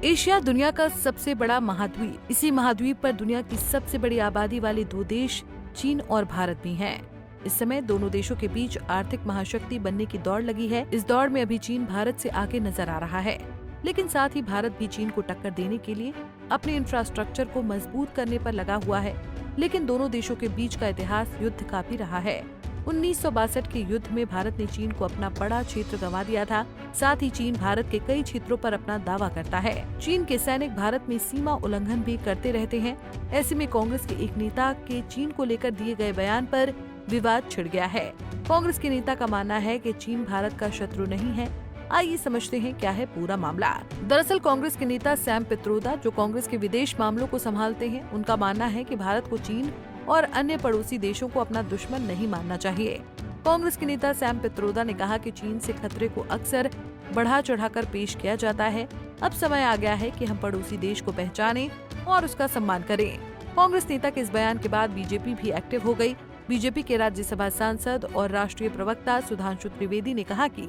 Asia दुनिया का सबसे बड़ा महाद्वीप। इसी महाद्वीप पर दुनिया की सबसे बड़ी आबादी वाले दो देश चीन और भारत भी हैं। इस समय दोनों देशों के बीच आर्थिक महाशक्ति बनने की दौड़ लगी है। इस दौड़ में अभी चीन भारत से आगे नजर आ रहा है, लेकिन साथ ही भारत भी चीन को टक्कर देने के लिए अपने इंफ्रास्ट्रक्चर को मजबूत करने पर लगा हुआ है। लेकिन दोनों देशों के बीच का इतिहास युद्ध का भी रहा है। 1962 के युद्ध में भारत ने चीन को अपना बड़ा क्षेत्र गंवा दिया था। साथ ही चीन भारत के कई क्षेत्रों पर अपना दावा करता है। चीन के सैनिक भारत में सीमा उल्लंघन भी करते रहते हैं। ऐसे में कांग्रेस के एक नेता के चीन को लेकर दिए गए बयान पर विवाद छिड़ गया है। कांग्रेस के नेता का मानना है कि चीन भारत का शत्रु नहीं है। आइए समझते हैं क्या है पूरा मामला। दरअसल कांग्रेस के नेता सैम पित्रोदा, जो कांग्रेस के विदेश मामलों को संभालते हैं, उनका मानना है कि भारत को चीन और अन्य पड़ोसी देशों को अपना दुश्मन नहीं मानना चाहिए। कांग्रेस के नेता सैम पित्रोदा ने कहा कि चीन से खतरे को अक्सर बढ़ा चढ़ाकर पेश किया जाता है। अब समय आ गया है कि हम पड़ोसी देश को पहचानें और उसका सम्मान करें। कांग्रेस नेता के इस बयान के बाद बीजेपी भी एक्टिव हो गई। बीजेपी के राज्यसभा सांसद और राष्ट्रीय प्रवक्ता सुधांशु त्रिवेदी ने कहा कि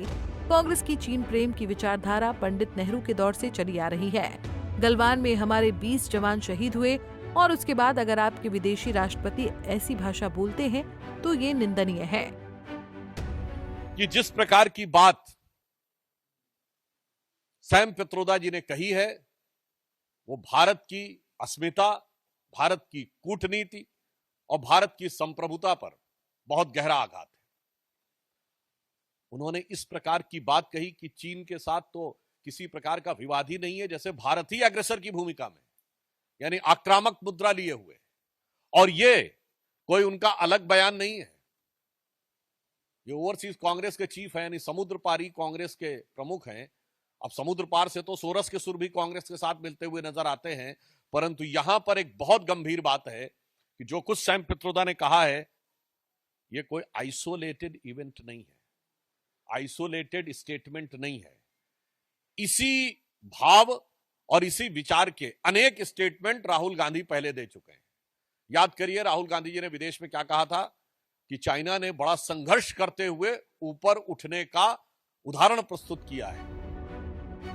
कांग्रेस की चीन प्रेम की विचारधारा पंडित नेहरू के दौर से चली आ रही है। गलवान में हमारे 20 जवान शहीद हुए और उसके बाद अगर आपके विदेशी राष्ट्रपति ऐसी भाषा बोलते हैं तो ये निंदनीय है। कि जिस प्रकार की बात सैम पित्रोदा जी ने कही है, वो भारत की अस्मिता, भारत की कूटनीति और भारत की संप्रभुता पर बहुत गहरा आघात है। उन्होंने इस प्रकार की बात कही कि चीन के साथ तो किसी प्रकार का विवाद ही नहीं है, जैसे भारत ही अग्रसर की भूमिका में, यानी आक्रामक मुद्रा लिए हुए, और ये कोई उनका अलग बयान नहीं है। ये ओवरसीज कांग्रेस के चीफ है, यानी समुद्र पारी कांग्रेस के प्रमुख हैं। अब समुद्र पार से तो सोरस के सुर भी कांग्रेस के साथ मिलते हुए नजर आते हैं, परंतु यहां पर एक बहुत गंभीर बात है कि जो कुछ सैम पित्रोदा ने कहा है, ये कोई आइसोलेटेड इवेंट नहीं है, आइसोलेटेड स्टेटमेंट नहीं है। इसी भाव और इसी विचार के अनेक स्टेटमेंट राहुल गांधी पहले दे चुके हैं। याद करिए, राहुल गांधी जी ने विदेश में क्या कहा था कि चाइना ने बड़ा संघर्ष करते हुए ऊपर उठने का उदाहरण प्रस्तुत किया है।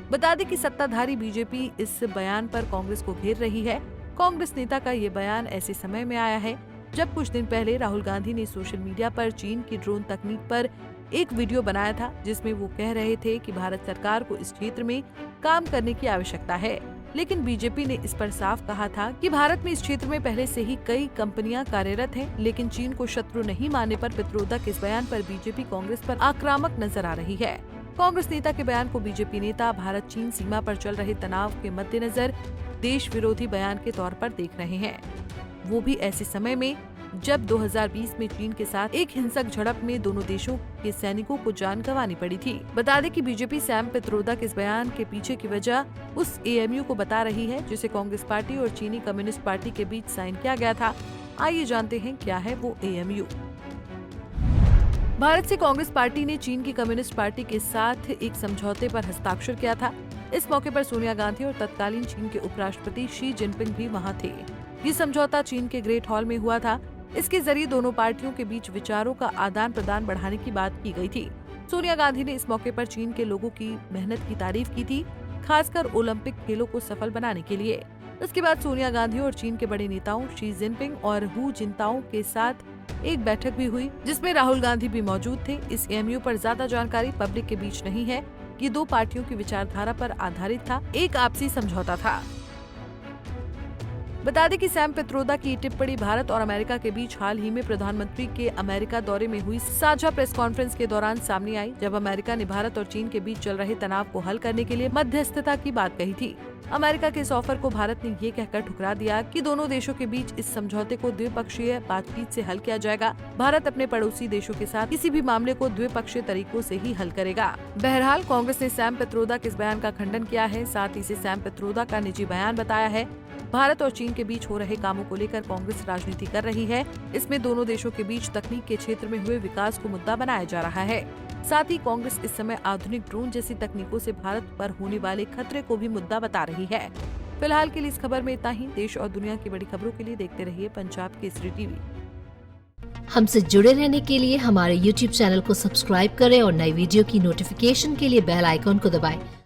बता दें कि सत्ताधारी बीजेपी इस बयान पर कांग्रेस को घेर रही है। कांग्रेस नेता का ये बयान ऐसे समय में आया है जब कुछ दिन पहले राहुल गांधी ने सोशल मीडिया पर चीन की ड्रोन तकनीक पर एक वीडियो बनाया था, जिसमें वो कह रहे थे कि भारत सरकार को इस क्षेत्र में काम करने की आवश्यकता है। लेकिन बीजेपी ने इस पर साफ कहा था कि भारत में इस क्षेत्र में पहले से ही कई कंपनियां कार्यरत हैं। लेकिन चीन को शत्रु नहीं मानने पर पित्रोदा के इस बयान पर बीजेपी कांग्रेस पर आक्रामक नजर आ रही है। कांग्रेस नेता के बयान को बीजेपी नेता भारत चीन सीमा पर चल रहे तनाव के मद्देनजर देश विरोधी बयान के तौर पर देख रहे हैं, वो भी ऐसे समय में जब 2020 में चीन के साथ एक हिंसक झड़प में दोनों देशों के सैनिकों को जान गंवानी पड़ी थी। बता दें कि बीजेपी सैम पित्रोदा के इस बयान के पीछे की वजह उस एएमयू को बता रही है जिसे कांग्रेस पार्टी और चीनी कम्युनिस्ट पार्टी के बीच साइन किया गया था। आइए जानते हैं क्या है वो एएमयू। भारत से कांग्रेस पार्टी ने चीन की कम्युनिस्ट पार्टी के साथ एक समझौते पर हस्ताक्षर किया था। इस मौके पर सोनिया गांधी और तत्कालीन चीन के उपराष्ट्रपति शी जिनपिंग भी वहां थे। ये समझौता चीन के ग्रेट हॉल में हुआ था। इसके जरिए दोनों पार्टियों के बीच विचारों का आदान प्रदान बढ़ाने की बात की गई थी। सोनिया गांधी ने इस मौके पर चीन के लोगों की मेहनत की तारीफ की थी, खासकर ओलंपिक खेलों को सफल बनाने के लिए। इसके बाद सोनिया गांधी और चीन के बड़े नेताओं शी जिनपिंग और हु जिनताओ के साथ एक बैठक भी हुई, जिसमें राहुल गांधी भी मौजूद थे। इस एएमयू पर ज्यादा जानकारी पब्लिक के बीच नहीं है। ये दो पार्टियों की विचारधारा पर आधारित था, एक आपसी समझौता था। बता दें कि सैम पित्रोदा की टिप्पणी भारत और अमेरिका के बीच हाल ही में प्रधानमंत्री के अमेरिका दौरे में हुई साझा प्रेस कॉन्फ्रेंस के दौरान सामने आई, जब अमेरिका ने भारत और चीन के बीच चल रहे तनाव को हल करने के लिए मध्यस्थता की बात कही थी। अमेरिका के इस ऑफर को भारत ने ये कहकर ठुकरा दिया कि दोनों देशों के बीच इस समझौते को द्विपक्षीय बातचीत से हल किया जाएगा। भारत अपने पड़ोसी देशों के साथ किसी भी मामले को द्विपक्षीय तरीकों से ही हल करेगा। बहरहाल कांग्रेस ने सैम पित्रोदा के इस बयान का खंडन किया है, साथ ही इसे सैम पित्रोदा का निजी बयान बताया है। भारत और चीन के बीच हो रहे कामों को लेकर कांग्रेस राजनीति कर रही है। इसमें दोनों देशों के बीच तकनीक के क्षेत्र में हुए विकास को मुद्दा बनाया जा रहा है। साथ ही कांग्रेस इस समय आधुनिक ड्रोन जैसी तकनीकों से भारत पर होने वाले खतरे को भी मुद्दा बता रही है। फिलहाल के लिए इस खबर में इतना ही। देश और दुनिया की बड़ी खबरों के लिए देखते रहिए पंजाब केसरी टीवी। हमसे जुड़े रहने के लिए हमारे YouTube चैनल को सब्सक्राइब करें और नई वीडियो की नोटिफिकेशन के लिए बेल आइकॉन को दबाएं।